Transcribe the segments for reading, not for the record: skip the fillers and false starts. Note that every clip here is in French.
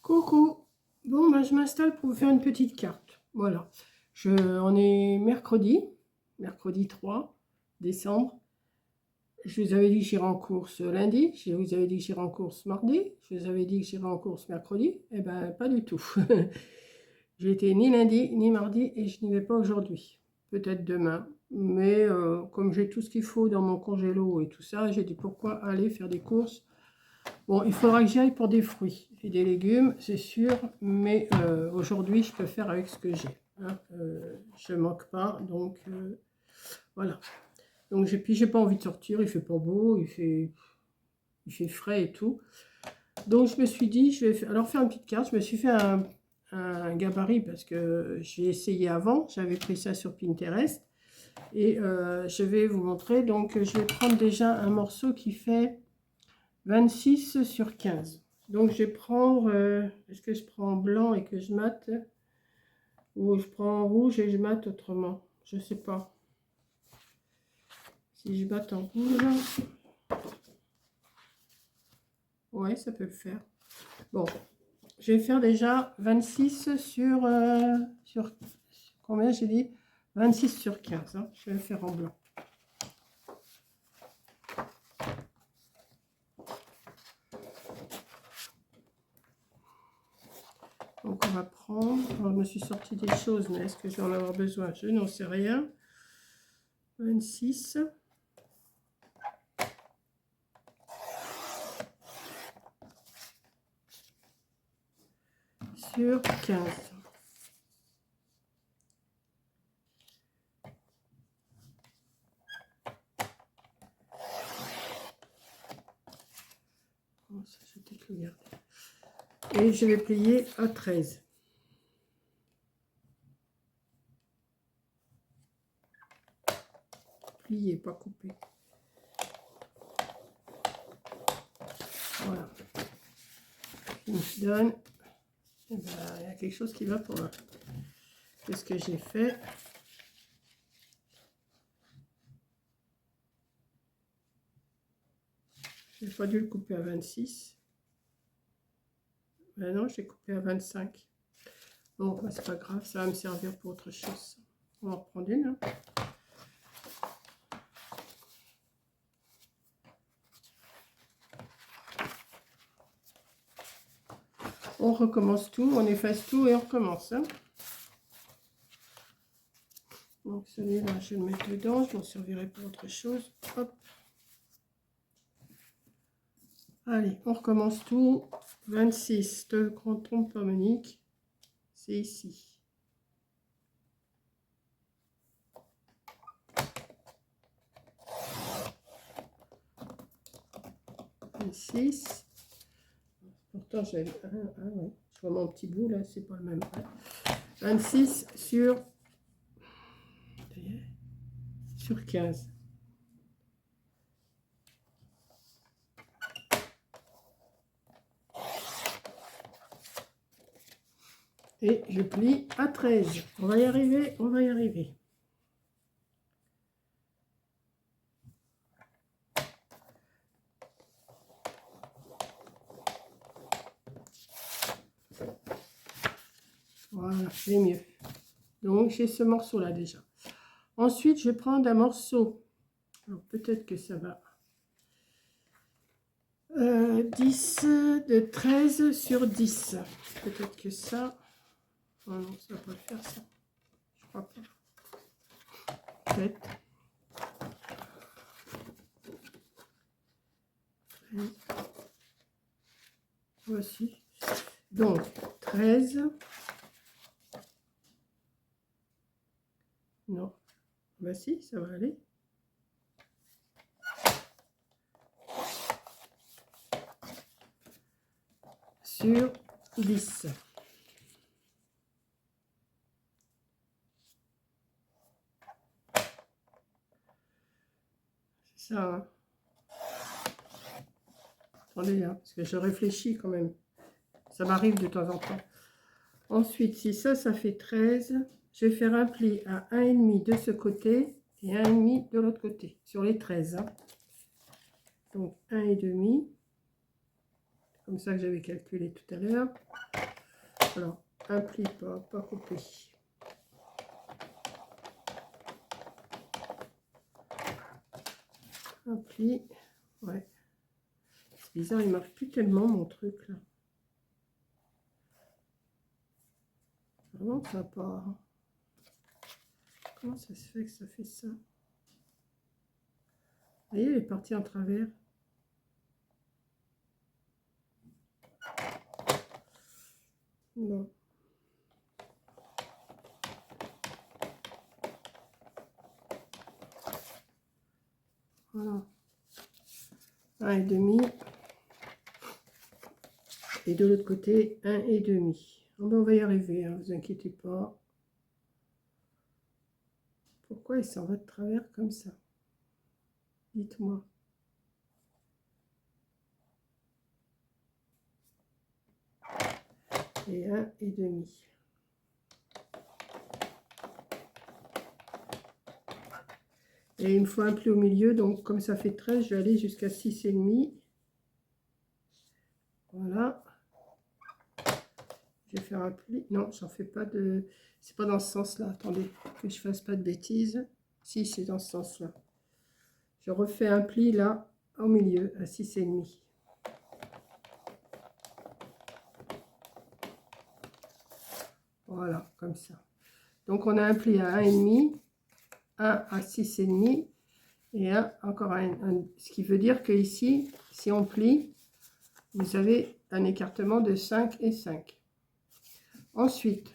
Coucou. Bon, ben, je m'installe pour vous faire une petite carte. Voilà. On est mercredi 3 décembre. Je vous avais dit que j'irai en course lundi. Je vous avais dit que j'irai en course mardi. Je vous avais dit que j'irai en course mercredi. Eh ben, pas du tout. J'ai été ni lundi, ni mardi et je n'y vais pas aujourd'hui. Peut-être demain. Mais comme j'ai tout ce qu'il faut dans mon congélo et tout ça, j'ai dit pourquoi aller faire des courses. Bon, il faudra que j'aille pour des fruits et des légumes, c'est sûr, mais aujourd'hui, je peux faire avec ce que j'ai. Hein, je ne manque pas, donc voilà. Donc, j'ai pas envie de sortir, il fait pas beau, il fait frais et tout. Donc, je me suis dit, je vais alors faire une petite carte. Je me suis fait un gabarit parce que j'ai essayé avant, j'avais pris ça sur Pinterest. Et je vais vous montrer, donc je vais prendre déjà un morceau qui fait 26 sur 15. Donc je vais prendre, est-ce que je prends en blanc et que je mate, ou je prends en rouge et je mate autrement, je ne sais pas. Si je mate en rouge, ouais, ça peut le faire. Bon, je vais faire déjà 26 sur combien j'ai dit, 26 sur 15, hein. Je vais le faire en blanc. Donc on va prendre, alors, je me suis sorti des choses, mais est-ce que je vais en avoir besoin? Je n'en sais rien. 26. Sur 15. Bon, ça, je vais peut-être le garder. Et je vais plier à 13. Plier, pas couper. Voilà. Il me donne. Eh ben, il y a quelque chose qui va pour là. Qu'est-ce que j'ai fait? J'ai pas dû le couper à 26. Ben non, j'ai coupé à 25. Bon, ben, c'est pas grave, ça va me servir pour autre chose. On va en reprendre une. Hein. On recommence tout, on efface tout et on recommence. Hein. Donc celui-là, je vais le mettre dedans, je m'en servirai pour autre chose. Hop. Allez, on recommence tout. 26, te trompe pas Monique. C'est ici. 26. Pourtant, j'avais... Ah ouais, je vois mon petit bout là, c'est pas le même. 26 sur 15. Et je plie à 13. On va y arriver, on va y arriver. Voilà, c'est mieux. Donc, j'ai ce morceau-là déjà. Ensuite, je vais prendre un morceau. Alors, peut-être que ça va. 10 de 13 sur 10. Peut-être que ça... Oh non, ça va pas le faire, ça. Je crois pas. Peut-être. Voici. Donc, 13. Non. Bah si, ça va aller. Sur 10. C'est ça, hein. Attendez, hein, parce que je réfléchis quand même. Ça m'arrive de temps en temps. Ensuite, si ça fait 13, je vais faire un pli à 1,5 de ce côté et 1,5 de l'autre côté, sur les 13. Hein. Donc, 1,5. comme ça que j'avais calculé tout à l'heure. Alors, un pli pas coupé. Un pli, ouais. C'est bizarre, il marche plus tellement mon truc là. Vraiment, ça part. Comment ça se fait que ça fait ça? Vous voyez, elle est partie en travers. Non. Voilà. 1,5. Et de l'autre côté, 1,5. On va y arriver, hein, vous inquiétez pas. Pourquoi il s'en va de travers comme ça? Dites-moi. Et 1,5. Et il me faut un pli au milieu, donc comme ça fait 13, je vais aller jusqu'à 6,5. Voilà. Je vais faire un pli. Non, j'en fais pas de... C'est pas dans ce sens-là. Attendez, que je fasse pas de bêtises. Si, c'est dans ce sens-là. Je refais un pli là, au milieu, à 6,5. Voilà, comme ça. Donc, on a un pli à 1,5, un à 6,5 et un encore un. Ce qui veut dire que ici, si on plie, vous avez un écartement de 5 et 5. Ensuite,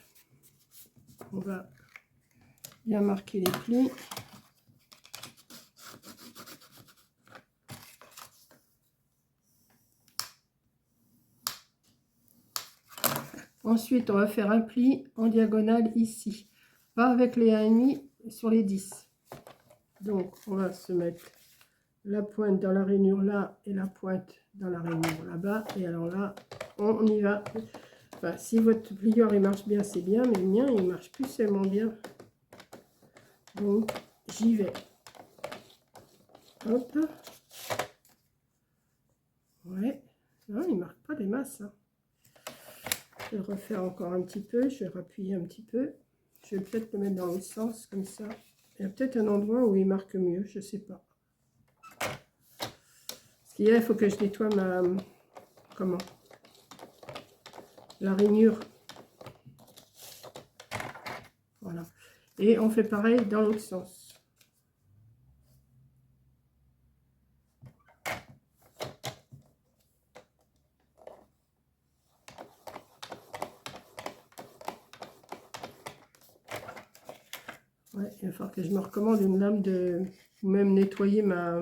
on va bien marquer les plis. Ensuite, on va faire un pli en diagonale ici, pas avec les 1,5 sur les 10. Donc, on va se mettre la pointe dans la rainure là et la pointe dans la rainure là-bas. Et alors là, on y va. Enfin, si votre plieur il marche bien, c'est bien, mais le mien il marche plus tellement bien. Donc, j'y vais. Hop. Ouais. Non, il marque pas des masses. Hein. Je vais le refaire encore un petit peu. Je vais rappuyer un petit peu. Je vais peut-être le mettre dans l'autre sens, comme ça. Il y a peut-être un endroit où il marque mieux, je sais pas. Ce qu'il y a, il faut que je nettoie ma... Comment? La rainure. Voilà. Et on fait pareil dans l'autre sens. Ouais, il va falloir que je me recommande une lame de... Ou même nettoyer ma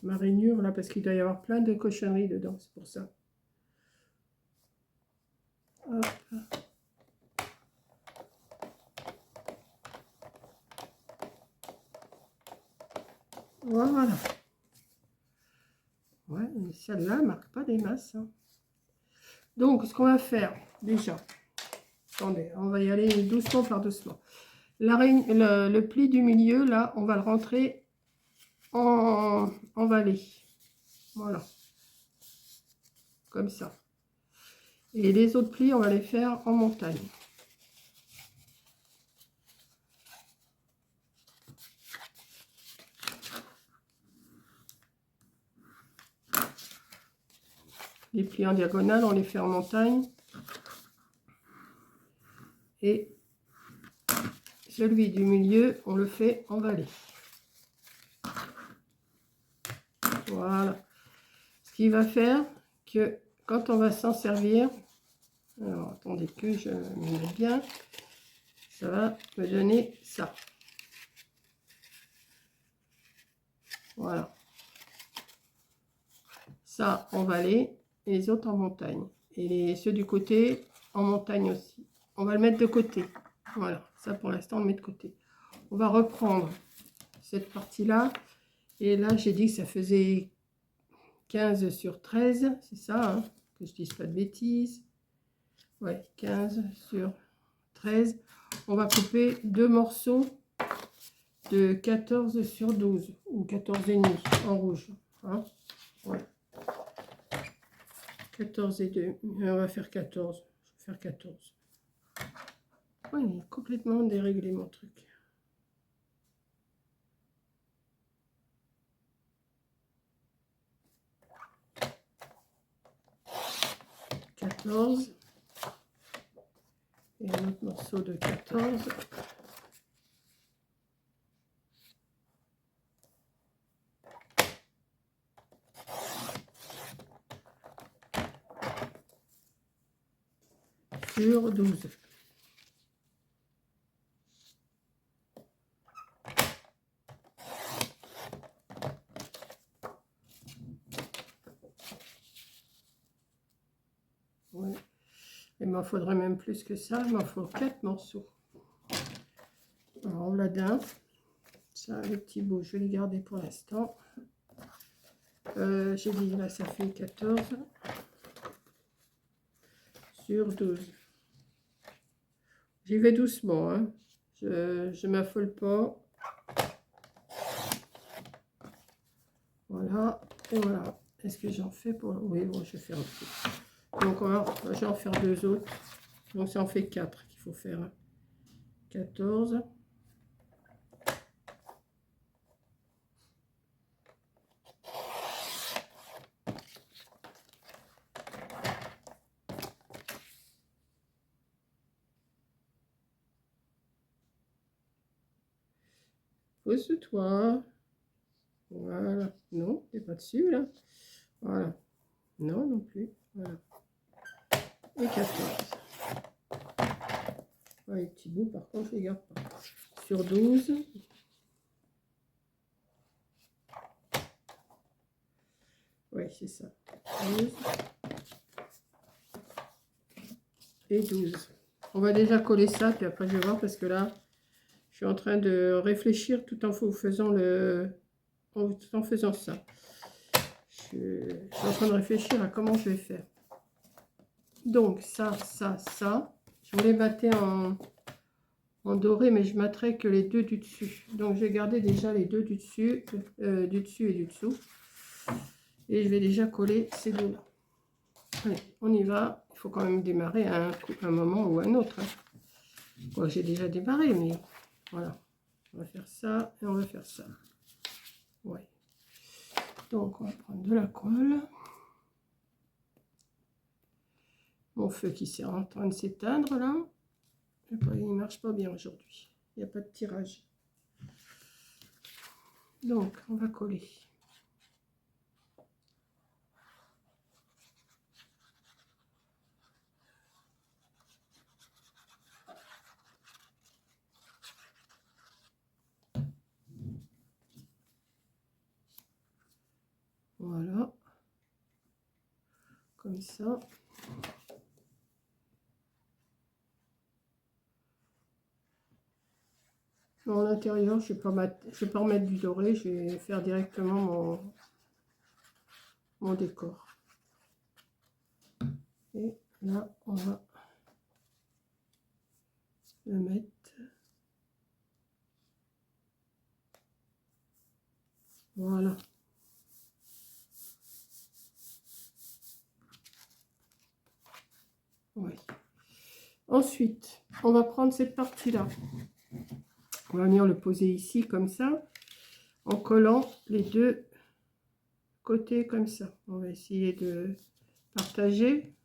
rainure là, parce qu'il doit y avoir plein de cochonneries dedans, c'est pour ça. Hop. Voilà. Ouais, mais celle-là marque pas des masses. Hein. Donc, ce qu'on va faire, déjà, attendez, on va y aller doucement par doucement. Le pli du milieu, là, on va le rentrer en vallée. Voilà. Comme ça. Et les autres plis, on va les faire en montagne. Les plis en diagonale, on les fait en montagne. Et celui du milieu, on le fait en vallée. Voilà. Ce qui va faire que quand on va s'en servir, alors attendez que je me mette bien, ça va me donner ça. Voilà. Ça en vallée et les autres en montagne. Et ceux du côté en montagne aussi. On va le mettre de côté. Voilà, ça pour l'instant on le met de côté. On va reprendre cette partie-là. Et là, j'ai dit que ça faisait 15 sur 13. C'est ça, hein, que je dise pas de bêtises. Ouais, 15 sur 13. On va couper deux morceaux de 14 sur 12. Ou 14,5 en rouge. Hein, ouais. 14 et 2. On va faire 14. Je vais faire 14. Oui, il est complètement déréglé mon truc. Et un autre morceau de 14. Sur 12. Ouais. Il m'en faudrait même plus que ça. Il m'en faut 4 morceaux. Alors, on l'a d'un. Ça, les petits bouts, je vais les garder pour l'instant. J'ai dit, là, ça fait 14 sur 12. J'y vais doucement, hein. Je ne m'affole pas. Voilà, et voilà. Est-ce que j'en fais pour... Oui, bon, je vais faire un peu. Donc, je vais en faire 2 autres. Donc, ça en fait 4 qu'il faut faire. 14. Pose-toi. Voilà. Non, t'es pas dessus, là. Voilà. Non, non plus. Voilà. Et 14. Ouais, les petits bouts, par contre, je les garde pas. Sur 12. Oui, c'est ça. 12. Et 12. On va déjà coller ça, puis après je vais voir, parce que là, je suis en train de réfléchir tout en faisant tout en faisant ça. Je suis en train de réfléchir à comment je vais faire. Donc, ça. Je voulais mater en doré, mais je materai que les deux du dessus. Donc, je vais garder déjà les deux du dessus et du dessous. Et je vais déjà coller ces deux-là. Allez, on y va. Il faut quand même démarrer à un moment ou un autre. Bon, j'ai déjà démarré, mais voilà. On va faire ça et on va faire ça. Ouais. Donc, on va prendre de la colle. Mon feu qui est en train de s'éteindre, là. Il ne marche pas bien aujourd'hui. Il n'y a pas de tirage. Donc, on va coller. Voilà. Comme ça. Dans l'intérieur, je ne vais pas remettre du doré, je vais faire directement mon décor. Et là, on va le mettre. Voilà. Ouais. Ensuite, on va prendre cette partie-là. On va venir le poser ici, comme ça, en collant les deux côtés comme ça. On va essayer de partager.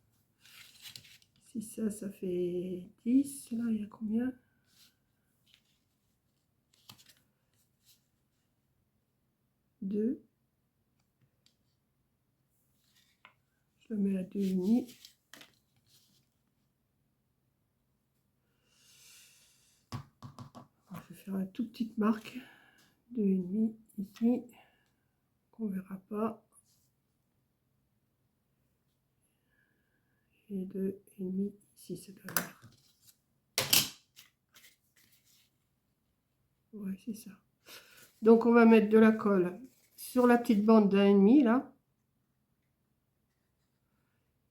Si ça fait 10. Là, il y a combien? 2. Je le mets à 2,5. Je vais faire une toute petite marque. 2,5 ici. On verra pas. Et 2,5 ici, c'est pas grave. Ouais, c'est ça. Donc, on va mettre de la colle sur la petite bande d'1,5 là.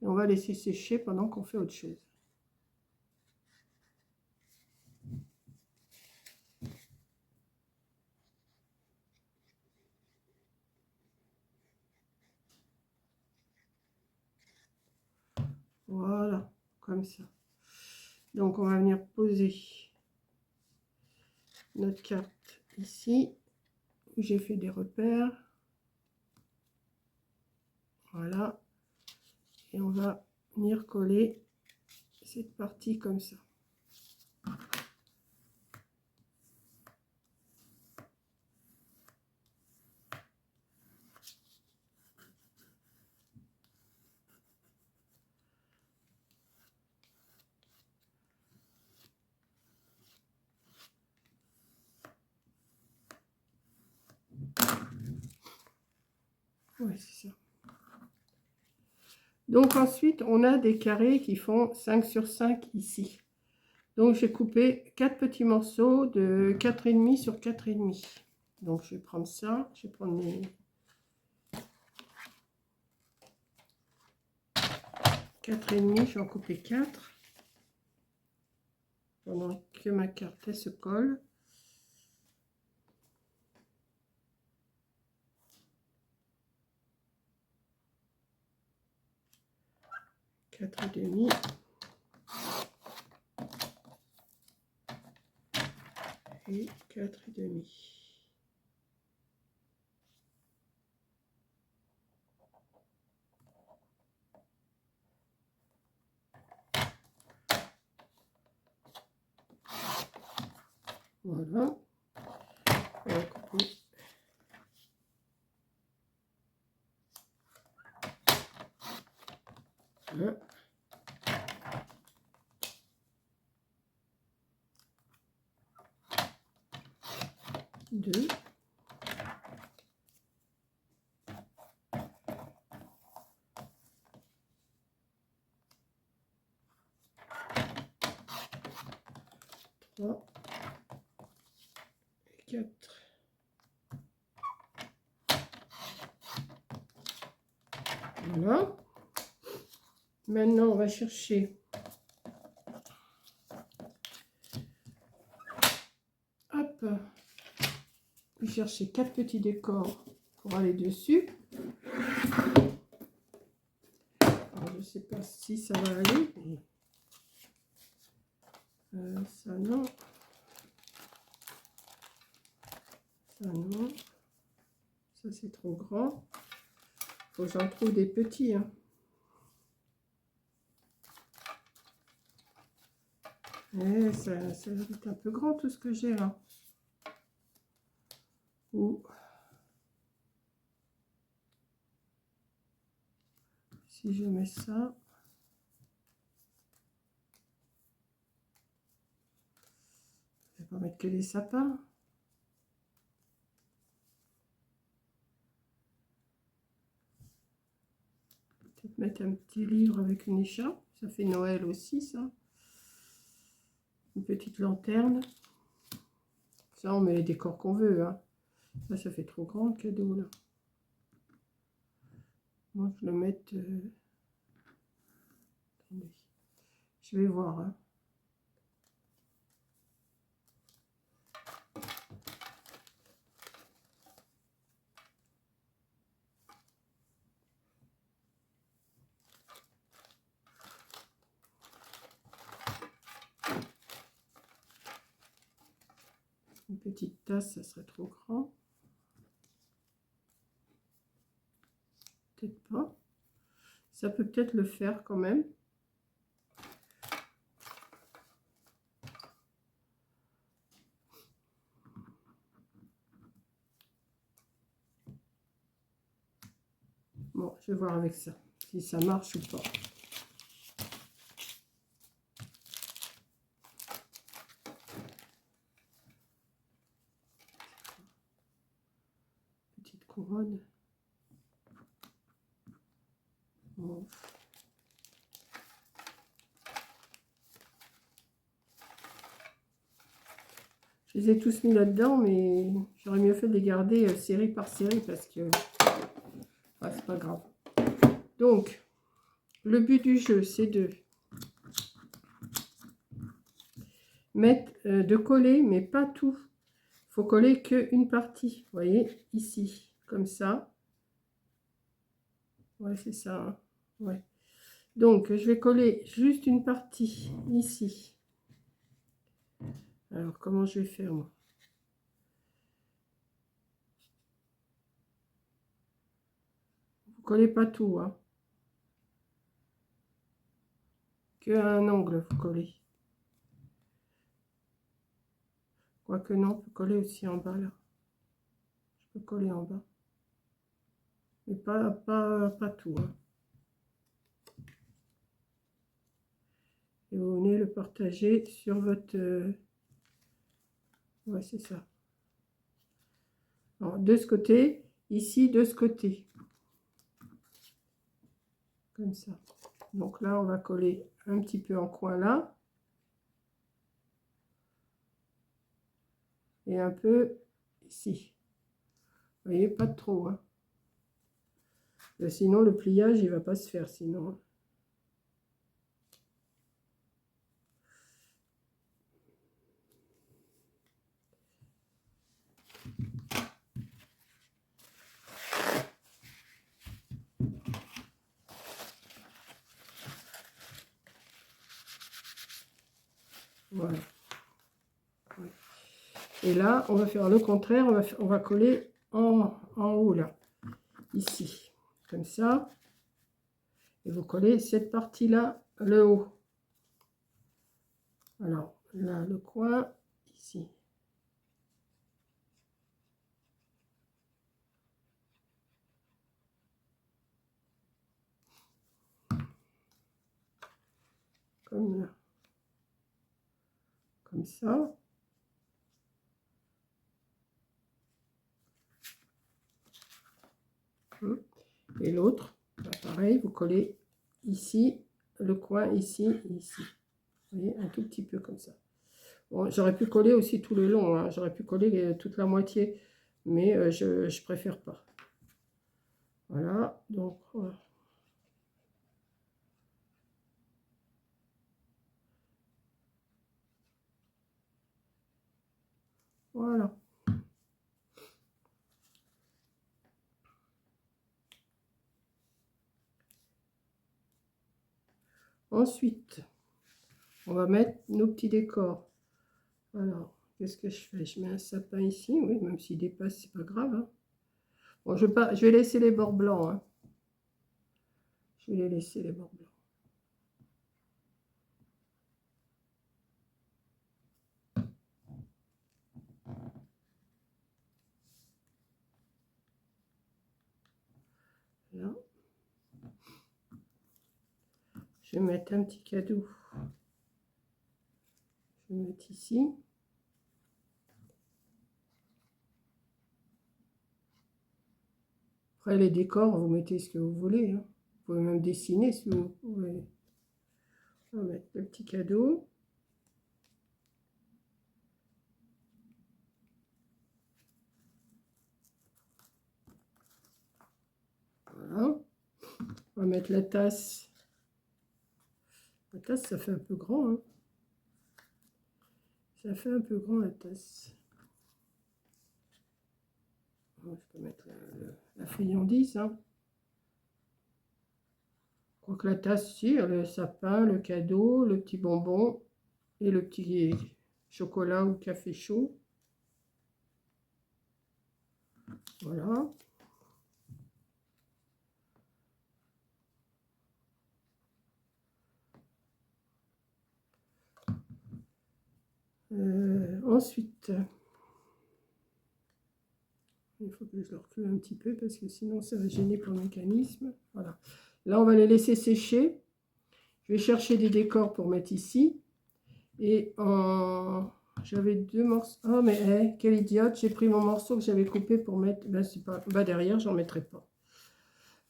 Et on va laisser sécher pendant qu'on fait autre chose. Voilà, comme ça. Donc, on va venir poser notre carte ici, où j'ai fait des repères. Voilà. Et on va venir coller cette partie comme ça. Oui, c'est ça. Donc ensuite, on a des carrés qui font 5 sur 5 ici. Donc j'ai coupé 4 petits morceaux de 4,5 sur 4,5. Donc je vais prendre ça, je vais prendre mes 4,5, je vais en couper 4. Pendant que ma carte elle se colle. Quatre et demi. Et 4,5. Voilà. On va couper. Un. Deux. Trois. Et 4. Voilà. Maintenant, on va chercher. Hop. Je vais chercher 4 petits décors pour aller dessus. Alors, je ne sais pas si ça va aller. Mais ça non. Ça non. Ça c'est trop grand. Faut que j'en trouve des petits. Hein. Et ça va être un peu grand tout ce que j'ai là. Ou si je mets ça. Je vais pas mettre que des sapins. Peut-être mettre un petit livre avec une écharpe. Ça fait Noël aussi, ça. Une petite lanterne. Ça, on met les décors qu'on veut. Hein. Ça fait trop grand le cadeau, là. Moi, je le mette... Attendez. Je vais voir. Hein. Une petite tasse, ça serait trop grand. Peut-être pas. Ça peut peut-être le faire quand même. Bon, je vais voir avec ça, si ça marche ou pas. Petite couronne. Bon. Je les ai tous mis là-dedans, mais j'aurais mieux fait de les garder série par série parce que c'est pas grave. Donc, le but du jeu, c'est de mettre, de coller, mais pas tout. Il faut coller qu'une partie. Vous voyez, ici, comme ça. Ouais, c'est ça. Hein. Ouais. Donc, je vais coller juste une partie ici. Alors, comment je vais faire, moi? Vous collez pas tout, hein. Que un angle, vous collez. Quoique non, on peut coller aussi en bas, là. Je peux coller en bas. Mais pas tout, hein. Et vous venez le partager sur votre... Ouais, c'est ça. Alors, de ce côté, ici, de ce côté. Comme ça. Donc là, on va coller un petit peu en coin là. Et un peu ici. Vous voyez, pas de trop, hein. Sinon, le pliage, il va pas se faire, sinon. Voilà. Et là, on va faire le contraire. On va coller en haut, là. Ici. Comme ça. Et vous collez cette partie-là, le haut. Alors, là, le coin, ici. Comme là. Comme ça. Et l'autre, pareil, vous collez ici, le coin ici, ici. Vous voyez, un tout petit peu comme ça. Bon, j'aurais pu coller aussi tout le long, hein. J'aurais pu coller toute la moitié, mais je préfère pas. Voilà, donc voilà. Ensuite, on va mettre nos petits décors. Alors, qu'est-ce que je fais? Je mets un sapin ici, oui, même s'il dépasse, c'est pas grave, hein. Bon, je vais laisser les bords blancs, hein. Je vais les laisser les bords blancs. Là. Je vais mettre un petit cadeau. Je vais mettre ici. Après, les décors, vous mettez ce que vous voulez, hein. Vous pouvez même dessiner si vous voulez. On va mettre le petit cadeau. Voilà. On va mettre la tasse. La tasse, ça fait un peu grand, hein. Ça fait un peu grand, la tasse. Je peux mettre la friandise, hein. Je crois que la tasse, si, le sapin, le cadeau, le petit bonbon et le petit chocolat ou café chaud. Voilà. Ensuite, il faut que je le recule un petit peu parce que sinon ça va gêner pour le mécanisme. Voilà. Là, on va les laisser sécher. Je vais chercher des décors pour mettre ici. Et j'avais deux morceaux. Oh, mais quelle idiote! J'ai pris mon morceau que j'avais coupé pour mettre. Ben, c'est pas... ben, derrière, j'en mettrai pas.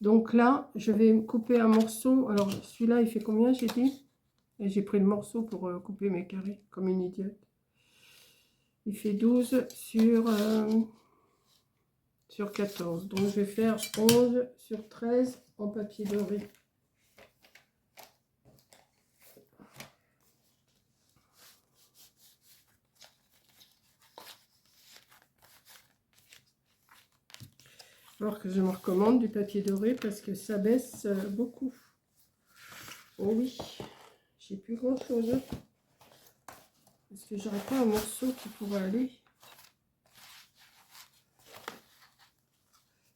Donc là, je vais couper un morceau. Alors, celui-là, il fait combien, j'ai dit? Et j'ai pris le morceau pour couper mes carrés, comme une idiote. Il fait 12 sur 14. Donc, je vais faire 11 sur 13 en papier doré. Alors que je me recommande du papier doré parce que ça baisse beaucoup. Oh oui, j'ai plus grand chose. Hein. Est-ce que j'aurais pas un morceau qui pourrait aller?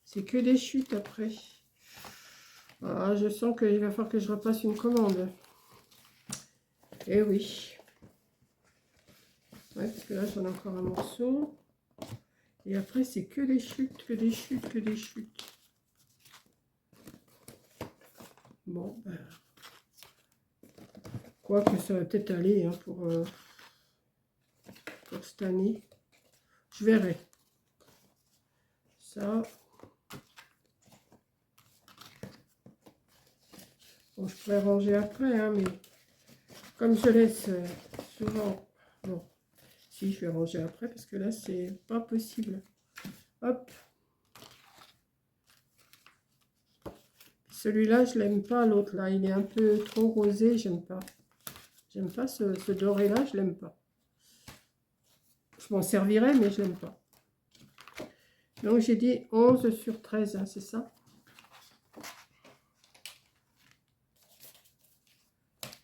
C'est que des chutes après. Ah, je sens qu'il va falloir que je repasse une commande. Eh oui. Ouais, parce que là, j'en ai encore un morceau. Et après, c'est que des chutes, que des chutes, que des chutes. Bon, ben... Quoique ça va peut-être aller hein, pour cette année. Je verrai. Ça. Bon, je pourrais ranger après, hein, mais comme je laisse souvent... Bon, si, je vais ranger après, parce que là, c'est pas possible. Hop. Celui-là, je l'aime pas, l'autre, là. Il est un peu trop rosé, j'aime pas. J'aime pas ce doré-là, je l'aime pas. Je m'en servirai, mais je l'aime pas. Donc, j'ai dit 11 sur 13, hein, c'est ça?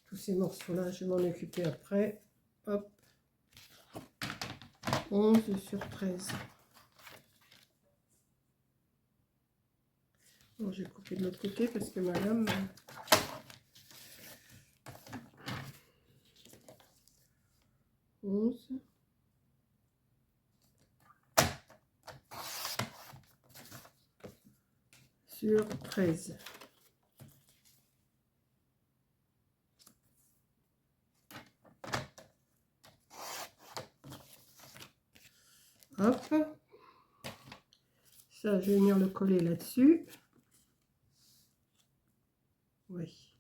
Tous ces morceaux-là, je vais m'en occuper après. Hop. 11 sur 13. Bon, je vais couper de l'autre côté parce que madame... sur 13. Hop. Ça, je vais venir le coller là-dessus. Oui.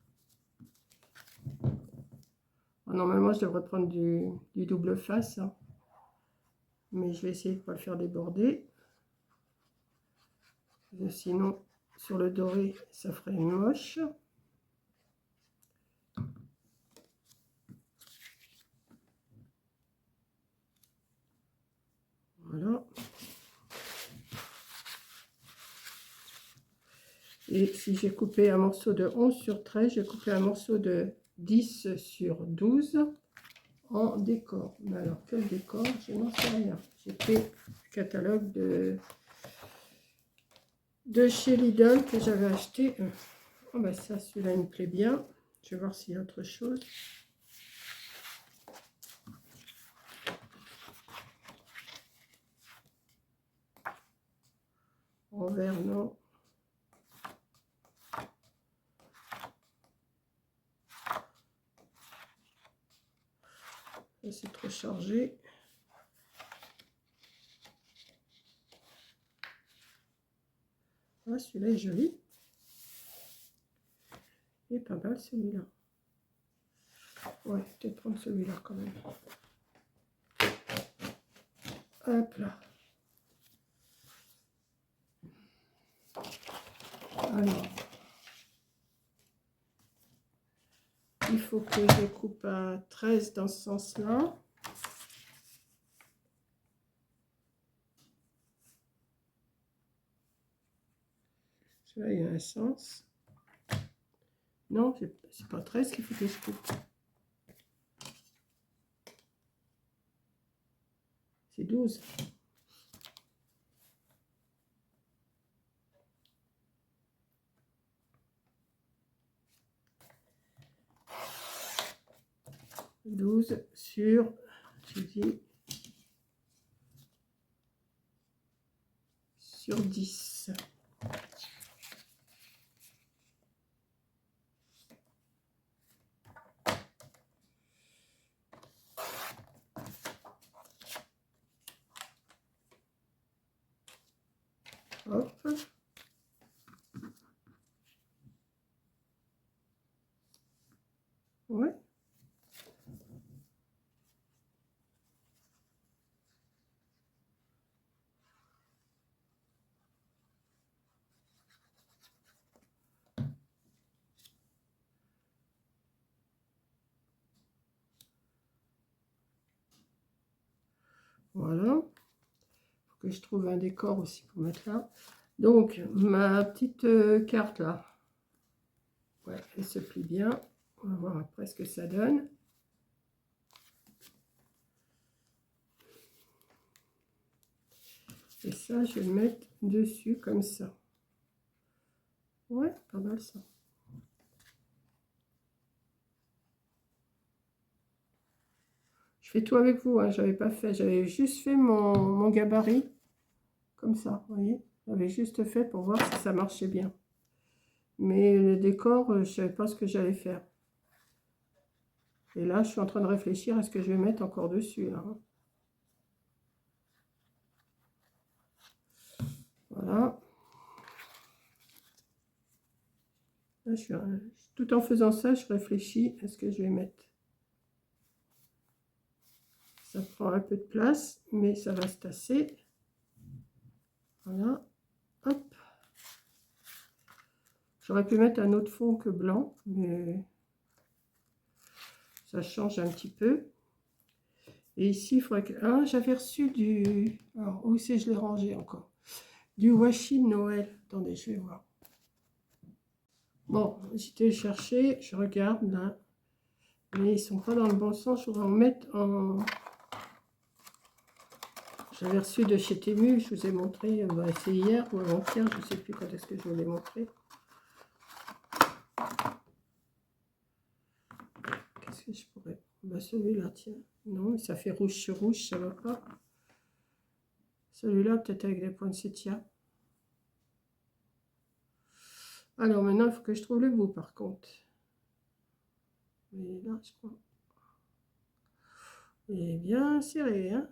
Normalement, je devrais prendre du double face. Hein. Mais je vais essayer de ne pas le faire déborder. Sinon, sur le doré, ça ferait moche. Voilà. Et si j'ai coupé un morceau de 11 sur 13, j'ai coupé un morceau de 10 sur 12 en décor. Mais alors, quel décor? Je n'en sais rien. J'ai pris le catalogue de chez Lidl que j'avais acheté. Oh ben ça, celui-là, il me plaît bien. Je vais voir s'il y a autre chose. En vert, non. C'est trop chargé. Ah, celui-là est joli. Et pas mal celui-là. Ouais, peut-être prendre celui-là quand même. Hop là. Alors. Il faut que je coupe à 13 dans ce sens-là. Celui-là, il y a un sens. Non, c'est pas 13 qu'il faut que je coupe. C'est 12. Sur, je dis, sur 10. Hop. Ouais. Voilà. Il faut que je trouve un décor aussi pour mettre là. Donc, ma petite carte là. Ouais, elle se plie bien. On va voir après ce que ça donne. Et ça, je vais le mettre dessus comme ça. Ouais, pas mal ça. Je fais tout avec vous, hein. J'avais pas fait, j'avais juste fait mon gabarit comme ça, vous voyez. J'avais juste fait pour voir si ça marchait bien. Mais le décor, je savais pas ce que j'allais faire. Et là, je suis en train de réfléchir à ce que je vais mettre encore dessus, là. Voilà. Là, tout en faisant ça, je réfléchis à ce que je vais mettre. Ça prend un peu de place, mais ça va se tasser. Voilà. Hop. J'aurais pu mettre un autre fond que blanc, mais ça change un petit peu. Et ici, il faudrait que... Ah, j'avais reçu du... Alors, où c'est, je l'ai rangé encore. Du washi de Noël. Attendez, je vais voir. Bon, j'étais le chercher, je regarde là. Mais ils sont pas dans le bon sens. Je voudrais en mettre en... J'avais reçu de chez Temu, je vous ai montré, c'est hier ou avant-hier, je ne sais plus quand est-ce que je vous l'ai montré. Qu'est-ce que je pourrais... Bah, celui-là, tiens. Non, mais ça fait rouge sur rouge, ça va pas. Celui-là, peut-être avec des poinsettias. Alors maintenant, il faut que je trouve le bout, par contre. Mais là, je crois. Il est bien serré, hein.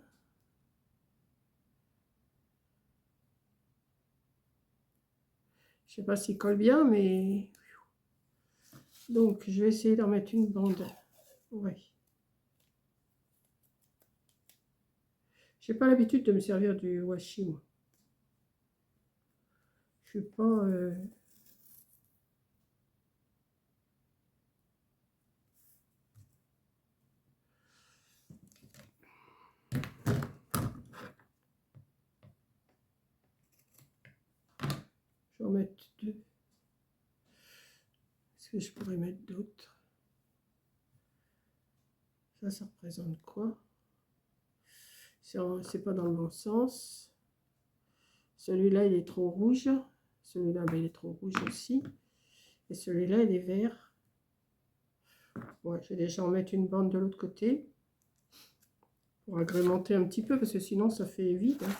Je sais pas s'il colle bien, mais... Donc, je vais essayer d'en mettre une bande. Ouais. J'ai pas l'habitude de me servir du washi, moi. Je suis pas... Je vais en mettre deux. Est-ce que je pourrais mettre d'autres? Ça représente quoi? C'est pas dans le bon sens. Celui-là, il est trop rouge. Celui-là, ben, il est trop rouge aussi. Et celui-là, il est vert. Ouais, je vais déjà en mettre une bande de l'autre côté. Pour agrémenter un petit peu, parce que sinon, ça fait vide. Hein.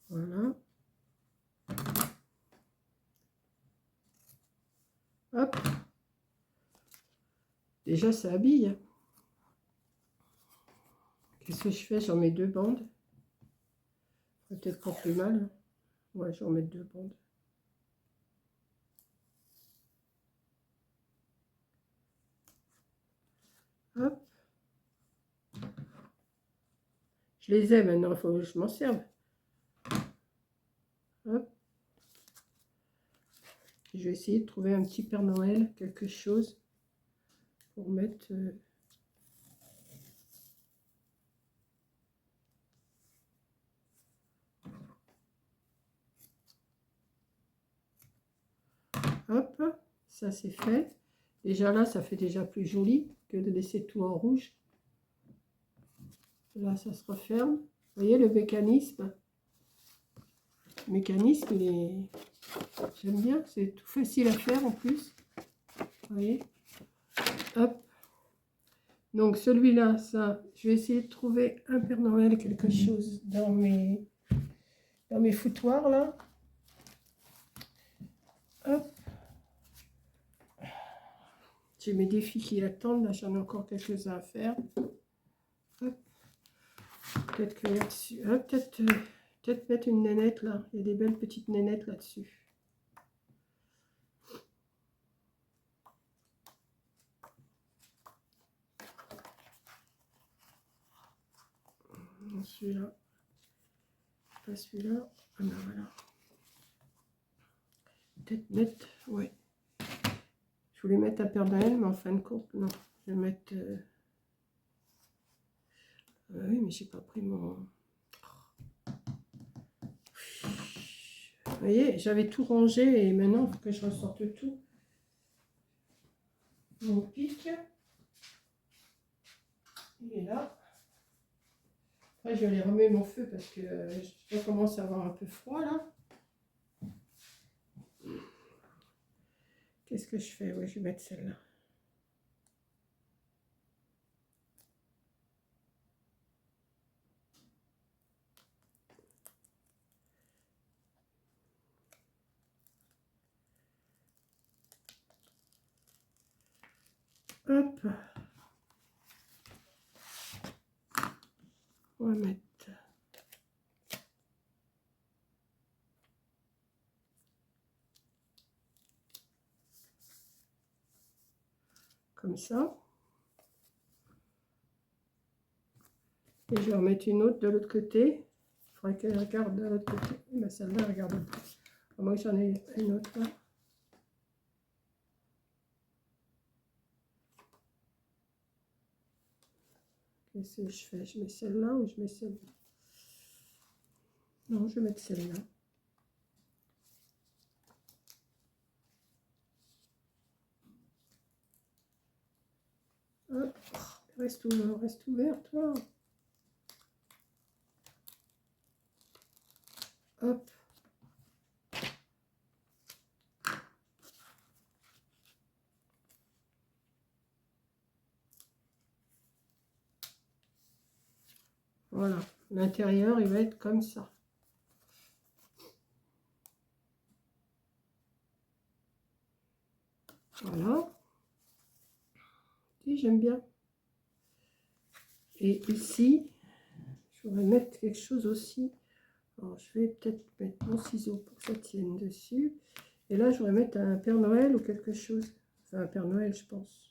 Voilà. Hop. Déjà, ça habille. Qu'est-ce que je fais? J'en mets deux bandes. Peut-être pas plus mal. Ouais, j'en mets deux bandes. Hop. Je les ai maintenant, il faut que je m'en serve. Hop. Je vais essayer de trouver un petit Père Noël, quelque chose pour mettre... Hop, ça c'est fait. Déjà là, ça fait déjà plus joli que de laisser tout en rouge. Là, ça se referme. Vous voyez le mécanisme? Le mécanisme, il est... J'aime bien, c'est tout facile à faire en plus. Vous voyez? Hop. Donc celui-là, ça, je vais essayer de trouver un Père Noël, quelque chose dans mes foutoirs là. Hop. J'ai mes défis qui attendent, là j'en ai encore quelques-uns à faire. Hop. Peut-être que là-dessus, peut-être mettre une nénette là, il y a des belles petites nénettes là-dessus. Celui-là, pas celui-là, ah ben voilà. Peut-être mettre, ouais. Je voulais mettre un Père Noël, mais en fin de compte, non. Je vais mettre... Oui, mais j'ai pas pris mon... Vous voyez, j'avais tout rangé et maintenant, il faut que je ressorte tout. Mon pic. Il est là. Après, je vais aller remettre mon feu parce que je commence à avoir un peu froid là. Qu'est-ce que je fais? Oui, je vais mettre celle-là. Hop. On va mettre comme ça. Et je vais en mettre une autre de l'autre côté. Il faudrait qu'elle regarde de l'autre côté. Mais celle-là, elle regarde pas. Moi, j'en ai une autre là. Qu'est-ce que je fais? Je mets celle-là ou je mets celle-là? Non, je vais mettre celle-là. Hop. Reste ouvert, toi. Hop. Voilà. L'intérieur, il va être comme ça. Voilà. Et j'aime bien. Et ici, je voudrais mettre quelque chose aussi. Alors, je vais peut-être mettre mon ciseau pour que ça tienne dessus. Et là, je voudrais mettre un Père Noël ou quelque chose. Enfin, un Père Noël, je pense.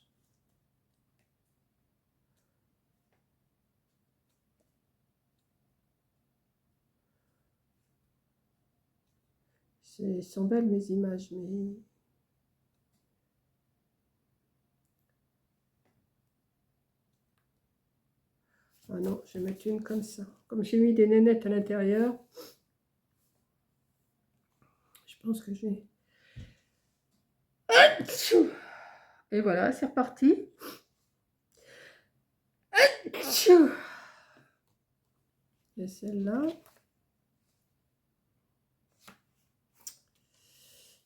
Elles sont belles mes images, mais... Ah non, je vais mettre une comme ça. Comme j'ai mis des nénettes à l'intérieur, je pense que j'ai... Et voilà, c'est reparti. Et celle-là.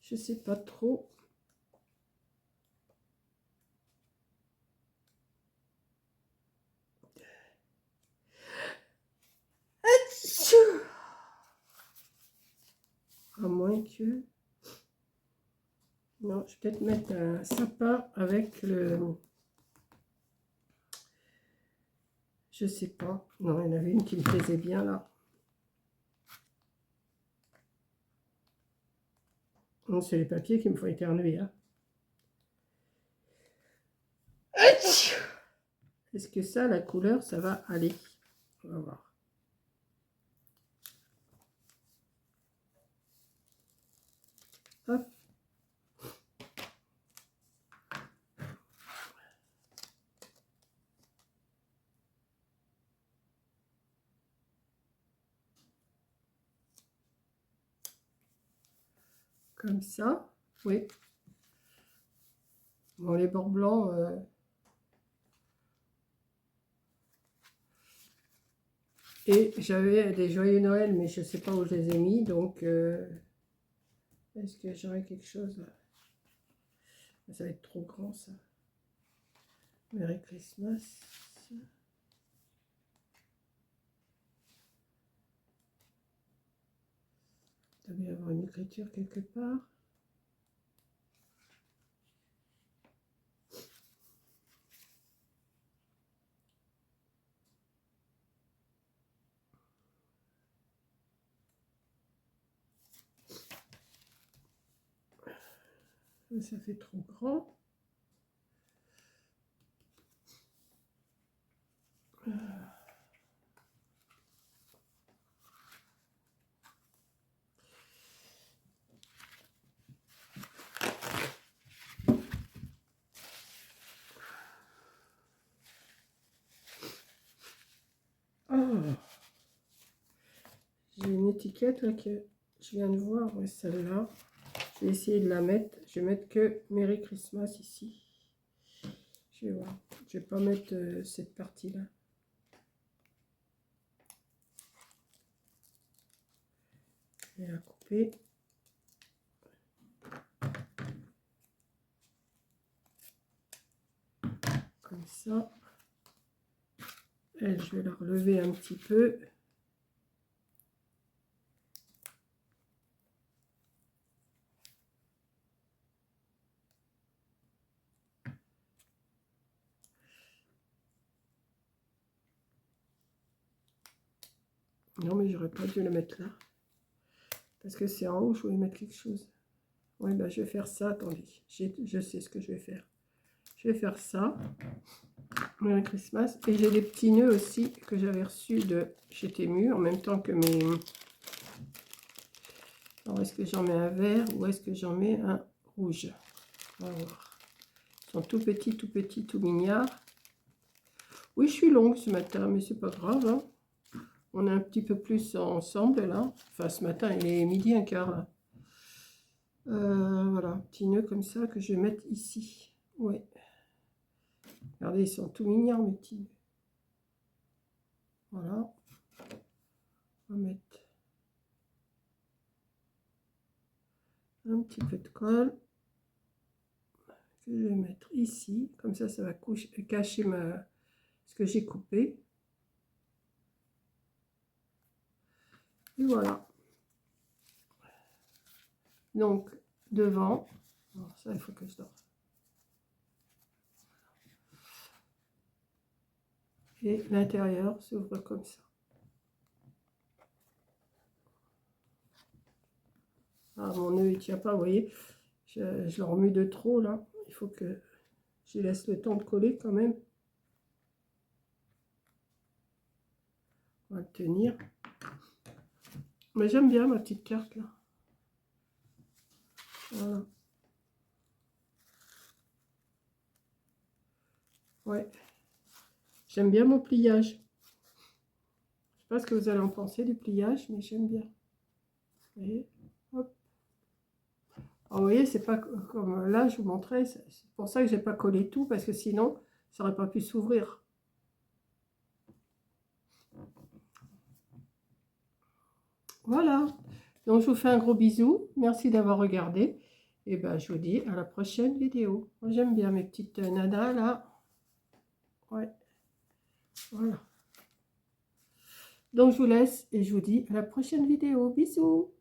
Je sais pas trop. À moins que... Non, je vais peut-être mettre un sapin avec le... Je sais pas. Non, il y en avait une qui me plaisait bien là. Non, c'est les papiers qui me font éternuer. Hein. Est-ce que ça, la couleur, ça va aller? On va voir. Hop. Comme ça, oui. Bon, les bords blancs... Et j'avais des joyeux Noël, mais je ne sais pas où je les ai mis, donc... Est-ce que j'aurais quelque chose là? Ça va être trop grand, ça. Merry Christmas. Il doit y avoir une écriture quelque part. Ça fait trop grand. étiquette là que je viens de voir, ouais, celle-là. Je vais essayer de la mettre. Je vais mettre que Merry Christmas ici. Je vais voir. Je vais pas mettre cette partie-là. Je vais la couper. Comme ça. Elle, je vais la relever un petit peu. Non, mais j'aurais pas dû le mettre là. Parce que c'est en haut, je voulais mettre quelque chose. Oui, ben, je vais faire ça. Attendez, je sais ce que je vais faire. Je vais faire ça. Merry Christmas. Et j'ai des petits nœuds aussi que j'avais reçus de chez Temu en même temps que mes... Alors, est-ce que j'en mets un vert ou est-ce que j'en mets un rouge? On va voir. Ils sont tout petits, tout mignards. Oui, je suis longue ce matin, mais c'est pas grave. Hein. On est un petit peu plus ensemble là. Enfin, ce matin, il est 12h15 là. Voilà, petit nœud comme ça que je vais mettre ici. Ouais. Regardez, ils sont tout mignons mes petits nœuds. Voilà. On va mettre un petit peu de colle que je vais mettre ici. Comme ça va cacher ce que j'ai coupé. Et voilà. Donc, devant. Alors ça, il faut que je dors. Et l'intérieur s'ouvre comme ça. Ah, mon nœud, il tient pas, vous voyez. Je le remue de trop, là. Il faut que je laisse le temps de coller quand même. On va le tenir. Mais j'aime bien ma petite carte, là. Voilà. Ouais. J'aime bien mon pliage. Je sais pas ce que vous allez en penser du pliage, mais j'aime bien. Vous voyez, hop. Alors, vous voyez, c'est pas comme là, je vous montrais. C'est pour ça que j'ai pas collé tout, parce que sinon, ça aurait pas pu s'ouvrir. Voilà. Donc, je vous fais un gros bisou. Merci d'avoir regardé. Et ben, je vous dis à la prochaine vidéo. Moi, j'aime bien mes petites nanas, là. Ouais. Voilà. Donc, je vous laisse et je vous dis à la prochaine vidéo. Bisous.